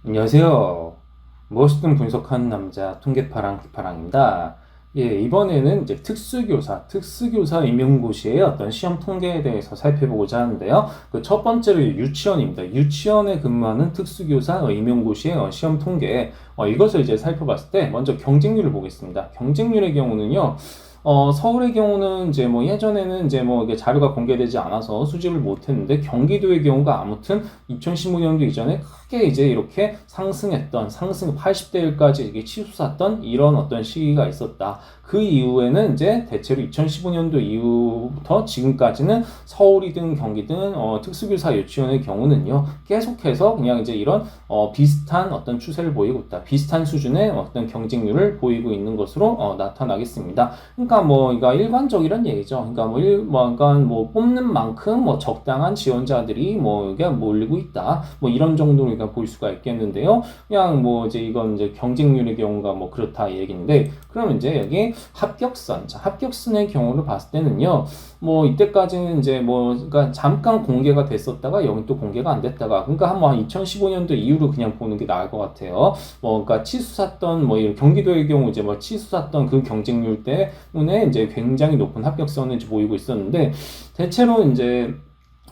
안녕하세요. 무엇이든 분석하는 남자 통계파랑 기파랑입니다. 예, 이번에는 이제 특수교사 임용고시의 어떤 시험 통계에 대해서 살펴보고자 하는데요. 그 첫 번째로 유치원입니다. 유치원에 근무하는 특수교사 임용고시의 시험 통계, 이것을 이제 살펴봤을 때 먼저 경쟁률을 보겠습니다. 경쟁률의 경우는요. 서울의 경우는 이제 뭐 예전에는 이제 뭐 이게 자료가 공개되지 않아서 수집을 못했는데 경기도의 경우가 아무튼 2015년도 이전에 크게 이제 이렇게 상승 80대 1까지 이게 치솟았던 이런 어떤 시기가 있었다. 그 이후에는 이제 대체로 2015년도 이후부터 지금까지는 서울이든 경기든 특수교사 유치원의 경우는요 계속해서 그냥 이제 이런 비슷한 어떤 추세를 보이고 있다. 비슷한 수준의 어떤 경쟁률을 보이고 있는 것으로 나타나겠습니다. 그러니까 뭐 이거 일반적이란 얘기죠. 그러니까 뭐 뽑는 만큼 뭐 적당한 지원자들이 뭐 이게 몰리고 있다. 뭐 이런 정도로 우리가 볼 수가 있겠는데요. 그냥 뭐 이제 이건 이제 경쟁률의 경우가 뭐 그렇다 얘기인데, 그러면 이제 여기 합격선의 경우를 봤을 때는요. 뭐 이때까지는 이제 뭐 그러니까 잠깐 공개가 됐었다가 여기 또 공개가 안 됐다가, 그러니까 한 2015년도 이후로 그냥 보는 게 나을 것 같아요. 뭐 그러니까 치솟았던 뭐 이런 경기도의 경우 이제 뭐 치솟았던 그 경쟁률 때문에 이제 굉장히 높은 합격선을 보이고 있었는데, 대체로 이제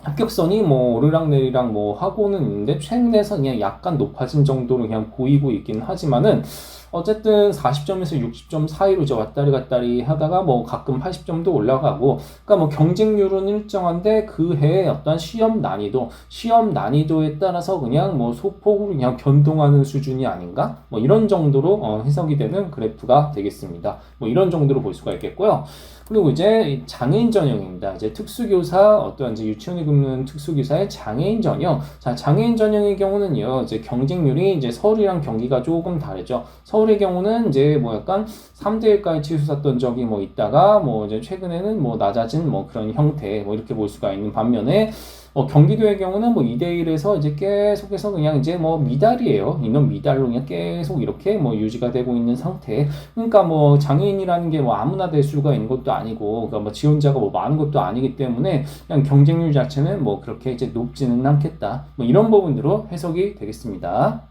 합격선이 뭐 오르락내리락 뭐 하고는 있는데 최근에서 그냥 약간 높아진 정도로 그냥 보이고 있긴 하지만은, 어쨌든 40점에서 60점 사이로 이제 왔다리 갔다리 하다가 뭐 가끔 80점도 올라가고, 그러니까 뭐 경쟁률은 일정한데 그 해의 어떤 시험 난이도에 따라서 그냥 뭐 소폭으로 그냥 변동하는 수준이 아닌가? 뭐 이런 정도로 해석이 되는 그래프가 되겠습니다. 뭐 이런 정도로 볼 수가 있겠고요. 그리고 이제 장애인 전형입니다. 이제 특수교사, 어떤 이제 유치원에 근무하는 특수교사의 장애인 전형. 자, 장애인 전형의 경우는요, 이제 경쟁률이 이제 서울이랑 경기가 조금 다르죠. 서울의 경우는 이제 뭐 약간 3대1까지 치솟았던 적이 뭐 있다가 뭐 이제 최근에는 뭐 낮아진 뭐 그런 형태, 뭐 이렇게 볼 수가 있는 반면에, 경기도의 경우는 뭐 2대1에서 이제 계속해서 그냥 이제 뭐 미달이에요. 이런 미달로 그냥 계속 이렇게 뭐 유지가 되고 있는 상태. 그러니까 뭐 장애인이라는 게 뭐 아무나 될 수가 있는 것도 아니고, 그러니까 뭐 지원자가 뭐 많은 것도 아니기 때문에 그냥 경쟁률 자체는 뭐 그렇게 이제 높지는 않겠다. 뭐 이런 부분으로 해석이 되겠습니다.